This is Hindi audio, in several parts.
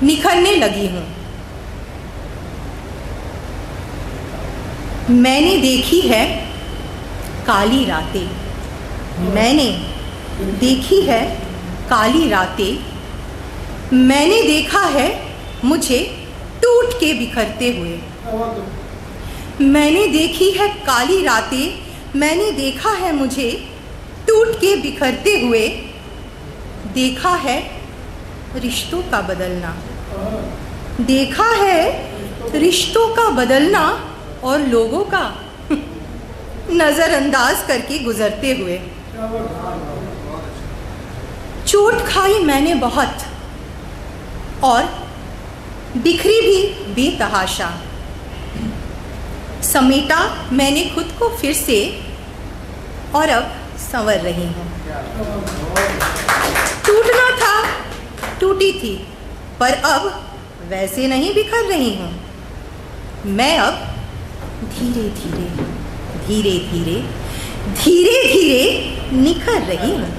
निखरने लगी हूँ। मैंने देखी है काली रातें, मैंने देखी है काली रातें, मैंने देखा है मुझे टूट के बिखरते हुए। मैंने देखी है काली रातें, मैंने देखा है मुझे टूट के बिखरते हुए। देखा है रिश्तों का बदलना, देखा है रिश्तों का बदलना और लोगों का नज़रअंदाज करके गुजरते हुए। चोट खाई मैंने बहुत और बिखरी भी बेतहाशा। समेटा मैंने खुद को फिर से और अब संवर रही हूँ। टूटना था टूटी थी, पर अब वैसे नहीं बिखर रही हूँ। मैं अब धीरे धीरे धीरे धीरे धीरे धीरे निखर रही हूँ।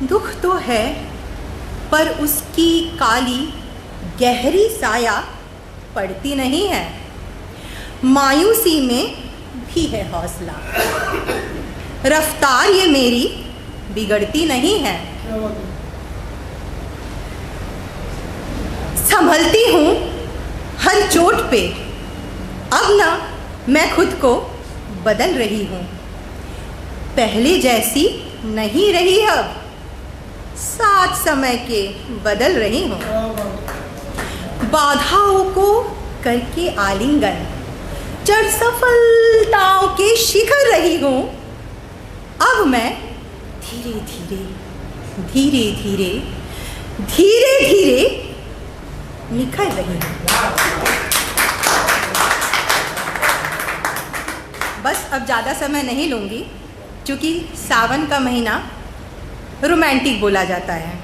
दुख तो है, पर उसकी काली गहरी साया पड़ती नहीं है। मायूसी में भी है हौसला, रफ्तार ये मेरी बिगड़ती नहीं है। संभलती हूँ हर चोट पे, अब ना मैं खुद को बदल रही हूँ। पहले जैसी नहीं रही, अब साथ समय के बदल रही हूँ। बाधाओं को करके आलिंगन चढ़ सफलताओं के शिखर रही हूँ। अब मैं धीरे धीरे धीरे धीरे धीरे धीरे निखर रही हूँ। बस अब ज़्यादा समय नहीं लूँगी, क्योंकि सावन का महीना रोमांटिक बोला जाता है।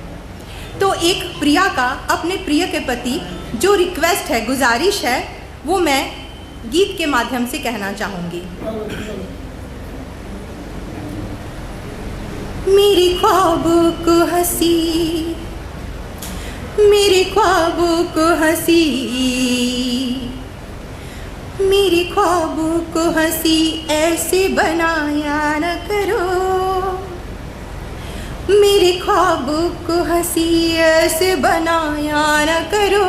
तो एक प्रिया का अपने प्रिय के प्रति जो रिक्वेस्ट है, गुजारिश है, वो मैं गीत के माध्यम से कहना चाहूँगी। मेरे ख्वाबों को हंसी, मेरे ख्वाबों को हंसी, मेरे ख्वाबों को हंसी ऐसे बनाया न करो। मेरे ख्वाबों को हंसी ऐसे बनाया न करो।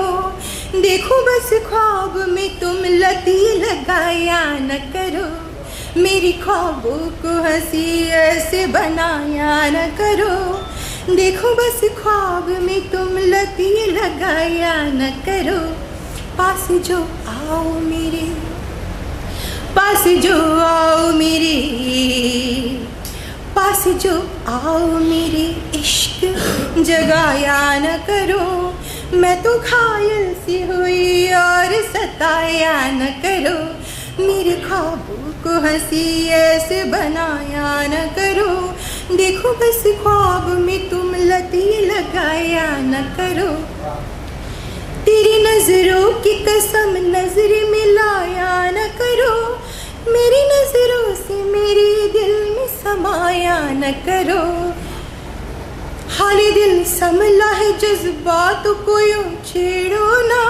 देखो बस ख्वाब में तुम लती लगाया न करो। मेरे ख्वाबों को हंसी ऐसे बनाया न करो। देखो बस ख्वाब में तुम लती लगाया न करो। पास जो आओ मेरे, पास जो आओ मेरे, पास जो आओ मेरे, इश्क जगाया न करो। मैं तो घायल सी हुई और सताया न करो। मेरे ख्वाबों को हंसी ऐसे बनाया न करो। देखो बस ख्वाब में तुम लती लगाया न करो। तेरी नजरों की कसम नजर मिलाया न करो। मेरी नजरों से मेरे दिल में समाया न करो। हाले दिल संभला है, जज्बातों को यूं छेड़ो ना।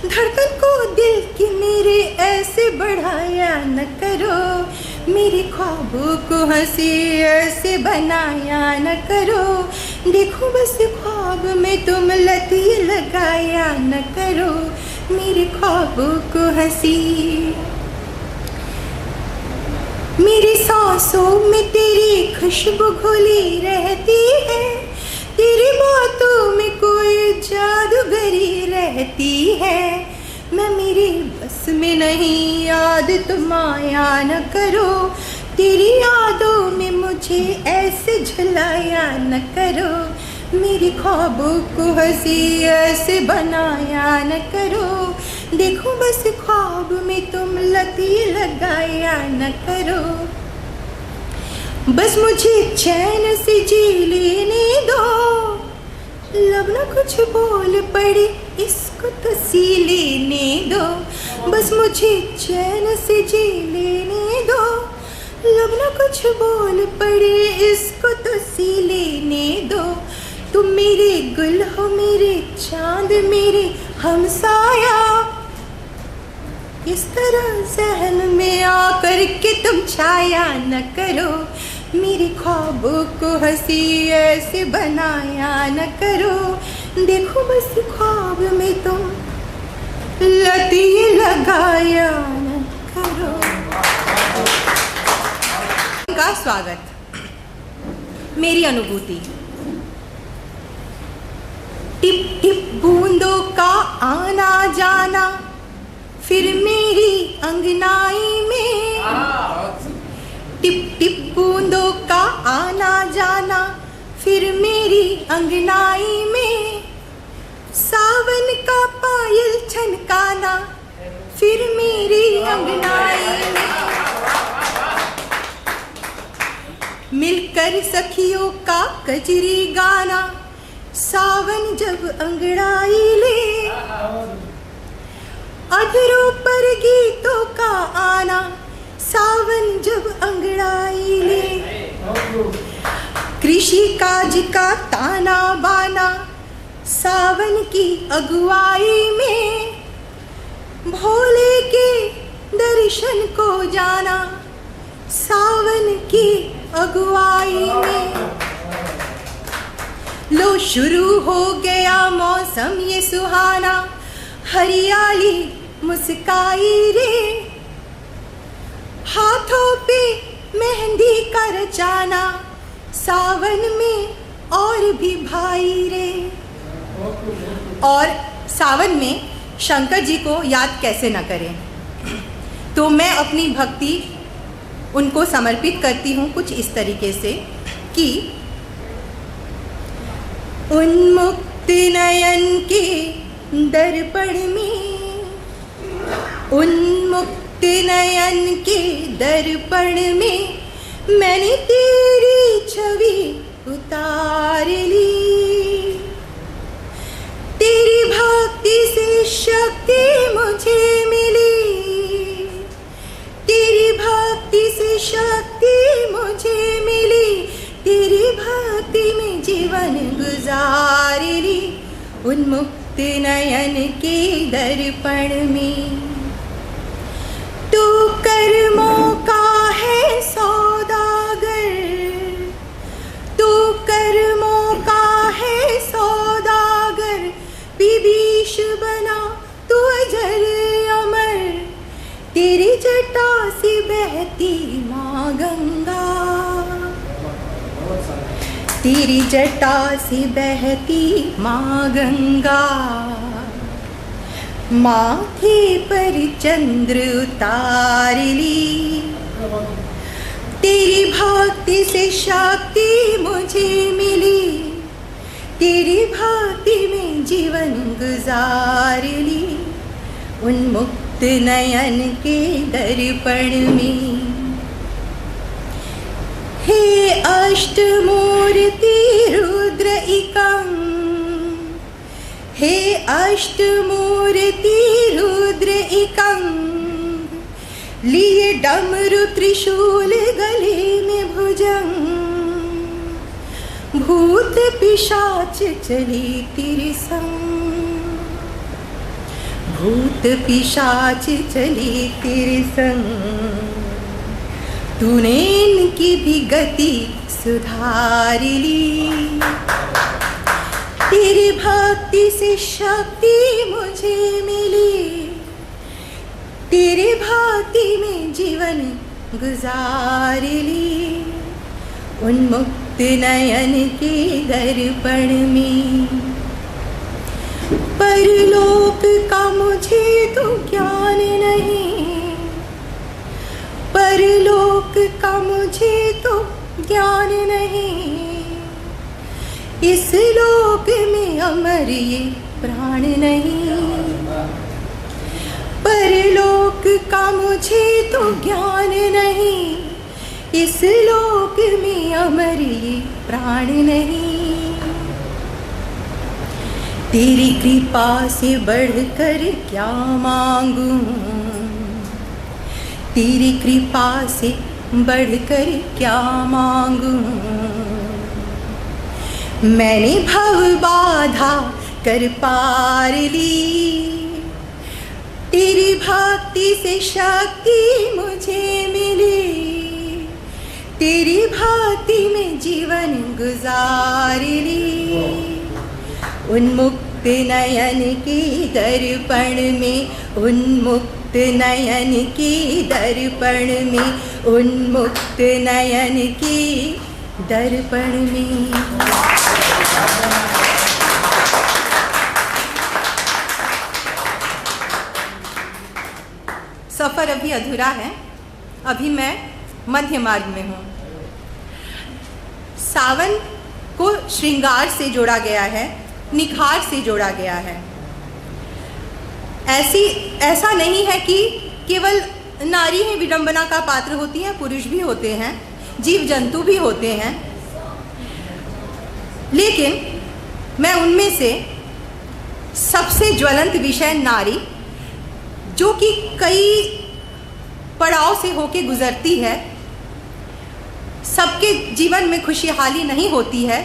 धड़कन को दिल की मेरे ऐसे बढ़ाया न करो। मेरे ख्वाबों को हंसी ऐसे बनाया न करो। देखो बस ख्वाब में तुम लती लगाया न करो। मेरे ख्वाबों को हंसी। मेरी सांसों में तेरी खुशबू घुली रहती है। तेरी बातों में कोई जादूगरी रहती है। मैं मेरी बस में नहीं, याद तुम आया न करो। तेरी यादों में मुझे ऐसे झुलाया न करो। मेरे ख्वाबों को हंसी ऐसे बनाया न करो। देखो बस ख्वाब में तुम लती लगाया न करो। बस मुझे चैन से जी लेने दो। लब न कुछ बोल पड़े, इसको तो सी लेने दो। बस मुझे चैन से जी लेने दो। लब न कुछ बोल पड़े, इसको तो सी लेने दो। तुम मेरे गुल हो, मेरे चांद, मेरे हमसाया। इस तरह जहन में आकर के तुम छाया न करो। मेरे ख्वाबों को हंसी ऐसे बनाया न करो। देखो बस ख्वाब में तुम लती लगाया न करो। का स्वागत, मेरी अनुभूति। टिप टिप बूंदों का आना जाना, फिर मेरी अंगनाई में। टिप टिप बूंदों का आना जाना, फिर मेरी अंगनाई में। सावन का पायल छनकाना, फिर मेरी अंगनाई में। मिलकर सखियों का कजरी गाना, सावन जब अंगड़ाई ले। अधरों पर गीतों का आना, सावन जब अंगड़ाई ले। कृषि काज का ताना बाना, सावन की अगुवाई में। भोले के दर्शन को जाना, सावन की अगुवाई में। लो शुरू हो गया मौसम ये सुहाना, हरियाली मुस्काई रे। हाथों पे मेहंदी का रचाना, सावन में और भी भाई रे। और सावन में शंकर जी को याद कैसे न करें। तो मैं अपनी भक्ति उनको समर्पित करती हूँ कुछ इस तरीके से कि उन्मुक्त नयन के दर्पण में, उन्मुक्त नयन के दर्पण में, मैंने तेरी छवि उतार ली। तेरी भक्ति से शक्ति मुझे मिली, तेरी भक्ति से शक्ति मुझे मिली। तेरी भक्ति में जीवन गुजार ली, उन्मुक्त नयन के दर्पण में। तू कर्मों का है सौदागर, तू कर्मों का है सौदागर। विभीष बना तू अजर अमर, तेरी जटा से बहती माँ गंगा। तेरी जटा से बहती माँ गंगा। माथे पर चंद्र उतार ली, तेरी भक्ति से शक्ति मुझे मिली। तेरी भक्ति में जीवन गुजार ली, उन्मुक्त नयन के दर्पण में। हे अष्टमूर्ति रुद्र इकं, हे अष्टमूर्ति रुद्र इकं। लिए डमरू त्रिशूल गले में भुजंग, भूत पिशाच चली तेरे संग। भूत पिशाच चली तेरे संग। तूने इनकी भी गति सुधार ली, तेरी भक्ति से शक्ति मुझे मिली। तेरी भक्ति में जीवन गुजार ली, उन्मुक्त नयन के दर्पण में। परलोक का मुझे तो ज्ञान नहीं, परलोक का मुझे तो ज्ञान नहीं। इस लोक में अमर ये प्राण नहीं। परलोक का मुझे तो ज्ञान नहीं, इस लोक में अमर ये प्राण नहीं। तेरी कृपा से बढ़कर क्या मांगूं, तेरी कृपा से बढ़कर क्या मांगूं। मैंने भव बाधा कर पार ली, तेरी भक्ति से शक्ति मुझे मिली, तेरी भक्ति में जीवन गुजार ली। उन्मुक्त नयन के दर्पण में, उन्मुक्त नयन के दर्पण में, उन्मुक्त नयन के दर्पण में। सफ़र अभी अधूरा है, अभी मैं मध्य मार्ग में हूँ। सावन को श्रृंगार से जोड़ा गया है, निखार से जोड़ा गया है। ऐसा नहीं है कि केवल नारी ही विडंबना का पात्र होती हैं, पुरुष भी होते हैं, जीव जंतु भी होते हैं, लेकिन मैं उनमें से सबसे ज्वलंत विषय नारी, जो कि कई पड़ाव से होके गुजरती है, सबके जीवन में खुशहाली नहीं होती है,